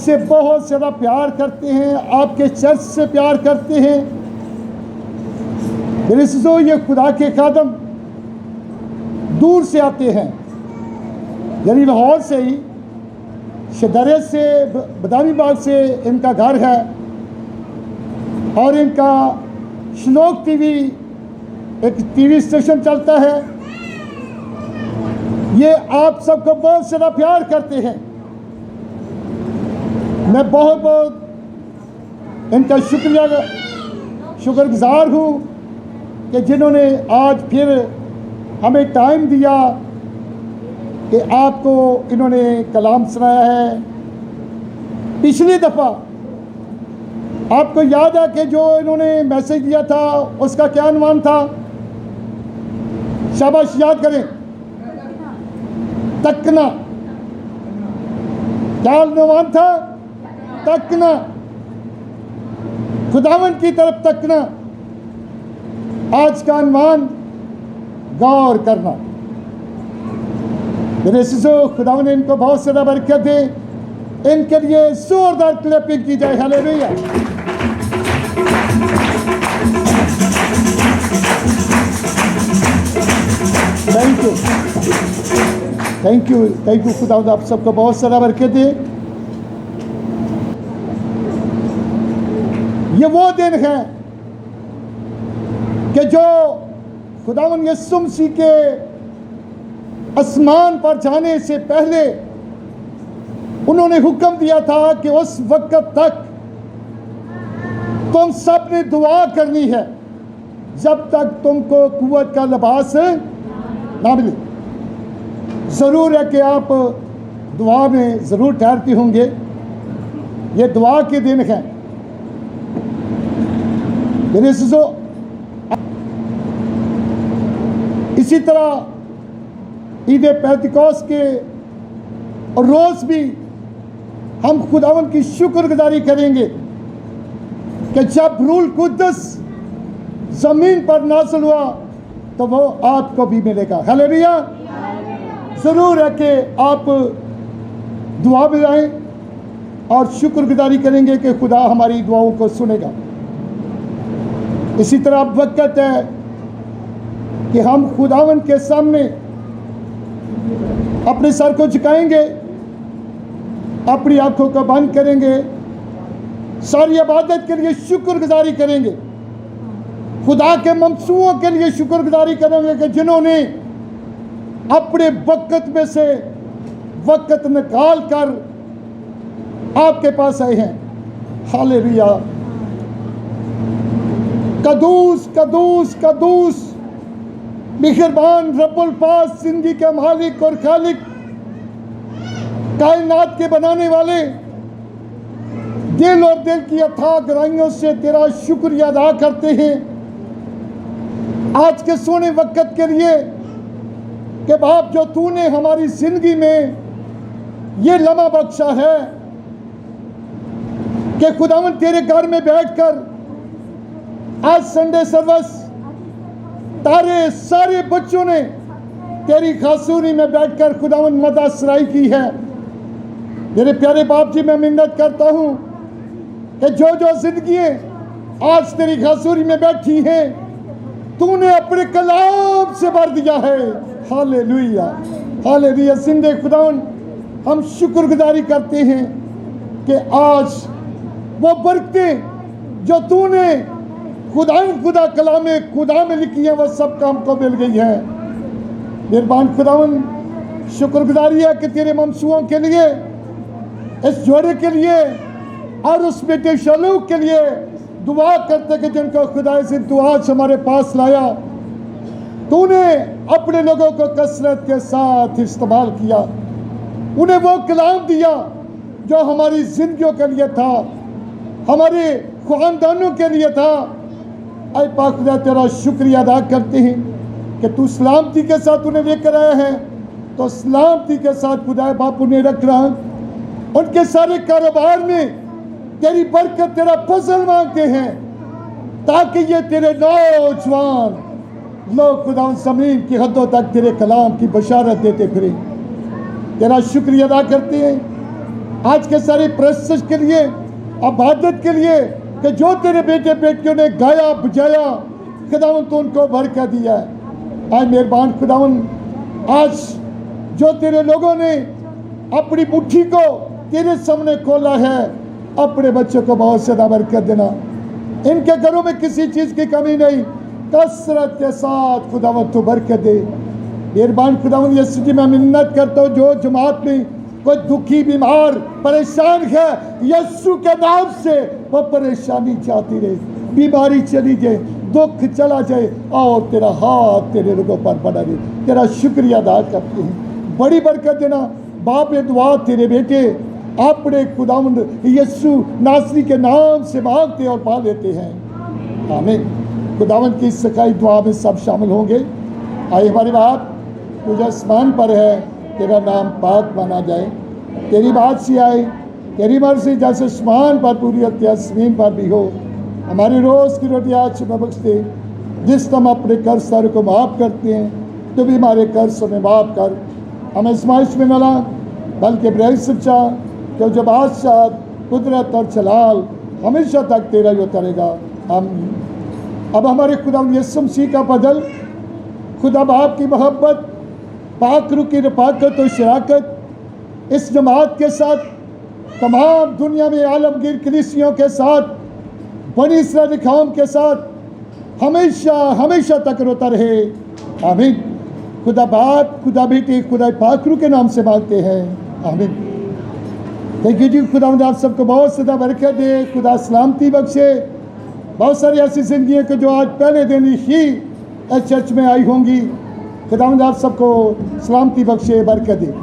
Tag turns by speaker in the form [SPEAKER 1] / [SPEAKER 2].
[SPEAKER 1] आपसे बहुत ज़्यादा प्यार करते हैं, आपके चर्च से प्यार करते हैं। मेरे अज़ीज़ों, ये खुदा के खादम दूर से आते हैं, यानी लाहौर से ही, शदरे से, बदामी बाग से इनका घर है और इनका श्लोक टीवी एक टीवी स्टेशन चलता है। ये आप सबको बहुत ज़्यादा प्यार करते हैं। मैं बहुत बहुत इनका शुक्रगुजार हूँ कि जिन्होंने आज फिर हमें टाइम दिया कि आपको इन्होंने कलाम सुनाया है। पिछली दफ़ा आपको याद है कि जो इन्होंने मैसेज दिया था उसका क्या अनुमान था? शाबाश, याद करें। तकना। क्या अनुमान था? तकना, खुदावंद की तरफ तकना। आज का अनुमान गौर करना। मेरे अज़ीज़ों, खुदावंद ने इनको बहुत ज़्यादा बरकत दे। इनके लिए जोरदार क्लैपिंग की जाए। Hallelujah. Thank you, thank you, thank you. खुदावंद आप सबको बहुत ज़्यादा बरकत दे। ये वो दिन है कि जो खुदावंद यीशु मसीह के आसमान पर जाने से पहले उन्होंने हुक्म दिया था कि उस वक्त तक तुम सब ने दुआ करनी है जब तक तुमको कुव्वत का लिबास ना मिले। ज़रूर है कि आप दुआ में ज़रूर ठहरती होंगे। ये दुआ के दिन है। मेरे अज़ीज़ों, इसी तरह ईद पेंतिकोस्त के रोज़ भी हम खुदावंद की शुक्रगुजारी करेंगे कि जब रूह कुद्दस ज़मीन पर नाज़िल हुआ तो वो आपको भी मिलेगा। हालेलुया। ज़रूर है कि आप दुआ में आएँ और शुक्रगुजारी करेंगे कि खुदा हमारी दुआओं को सुनेगा। इसी तरह अब वक्त है कि हम खुदावंद के सामने अपने सर को झुकाएंगे, अपनी आंखों को बंद करेंगे, सारी इबादत के लिए शुक्रगुजारी करेंगे। खुदा के मंसूओं के लिए शुक्रगुजारी करेंगे कि जिन्होंने अपने वक्त में से वक्त निकाल कर आपके पास आए हैं। हालेलुया। कदूस कदूस कदूस मेहरबान रब्बुल पास, जिंदगी के मालिक और खालिक, कायनात के बनाने वाले, दिल और दिल की अथाह गहराइयों से तेरा शुक्रिया अदा करते हैं आज के सोने वक्त के लिए कि बाप जो तूने हमारी जिंदगी में ये लम्हा बख्शा है कि खुदावंद तेरे घर में बैठकर आज संडे सर्विस तारे सारे बच्चों ने तेरी खासूरी में बैठकर खुदावंद मदद सराई की है। मेरे प्यारे बाप जी, मैं मिन्नत करता हूँ कि जो जो जिंदगियाँ आज तेरी खासूरी में बैठी हैं तूने अपने कलाम से भर दिया है। Hallelujah, hallelujah. जिंदे खुदावंद हम शुक्रगुजारी करते हैं कि आज वो बरकतें जो तूने खुदा कलाम खुदा में लिखी है वो सब काम को मिल गई है। मेहरबान खुदावंद, शुक्रगुजारी है कि तेरे मंसूओं के लिए, इस जोड़े के लिए और उस बेटे शलूक के लिए दुआ करते कि जिनको खुदा से दुआ हमारे पास लाया। तूने अपने लोगों को कसरत के साथ इस्तेमाल किया, उन्हें वो कलाम दिया जो हमारी जिंदगियों के लिए था, हमारे खानदानों के लिए था। ऐ पाक खुदा, तेरा शुक्रिया अदा करते हैं कि तू सलामती के साथ उन्हें लेकर आया है, तो सलामती के साथ खुदा बाप उन्हें रख रहा। उनके सारे कारोबार में तेरी बरकत, तेरा फजल मांगते हैं ताकि ये तेरे नौजवान लोग खुदा ज़मीन की हदों तक तेरे कलाम की बशारत देते फिरे। तेरा शुक्रिया अदा करते हैं आज के सारी प्रस्तुत के लिए, इबादत के लिए कि जो तेरे बेटे बेटियों ने गाया बजाया, खुदावन तो उनको बरकत दिया है। आज मेहरबान खुदावन, आज जो तेरे लोगों ने अपनी मुट्ठी को तेरे सामने खोला है, अपने बच्चों को बहुत ज़्यादा बरकत देना। इनके घरों में किसी चीज़ की कमी नहीं, कसरत के साथ खुदावन तो बरकत दे। मेहरबान खुदावन, यीशु जी मैं मिन्नत करता हूँ, जो जमात में कोई दुखी बीमार परेशान है, यीशु के नाम से वो परेशानी जाती रहे, बीमारी चली जाए, दुख चला जाए, और तेरा हाथ तेरे लोगों पर बना रहे। तेरा शुक्रिया अदा करते हैं, बड़ी बरकत देना। बाप ये दुआ तेरे बेटे अपने खुदावंद यीशु नासरी के नाम से मांगते और पा लेते हैं, आमीन। खुदावंद की सकाई दुआ में सब शामिल होंगे। आए हमारी बात तुझे आसमान पर है, तेरा नाम पाक माना जाए, तेरी बात सी आए, तेरी मर्जी जैसे आसमान पर पूरी होती है ज़मीन पर भी हो। हमारी रोज़ की रोटी आज सुबह बख्श दे, जिस हम अपने कर्ज़दारों को माफ़ करते हैं, तो भी हमारे कर्ज में माफ़ कर। हमें आज़माइश में न ला, बल्कि बुराई से बचा, क्यों जो बादशाह कुदरत और जलाल हमेशा तक तेरा ही होता रहेगा। हम अब हमारे खुदा यीशु मसीह का बदल, खुदा बाप की मोहब्बत, पाक रूह की रफ़ाकत और शराकत इस जमात के साथ, तमाम दुनिया में आलमगीर कलीसियों के साथ, बनी इस्राएली कौम के साथ हमेशा हमेशा तक रोता रहे, आमीन। खुदा बाप, खुदा बेटे, खुदा पाक रूह के नाम से मांगते हैं, आमीन। थैंक यू जी। खुदा आप सबको बहुत ज़्यादा बरकत दे, खुदा सलामती बख्शे। बहुत सारी ऐसी जिंदगियाँ कि जो आज पहले दिन ही चर्च में आई होंगी, खुदा आप सबको सलामती बख्शे, बरकत दे।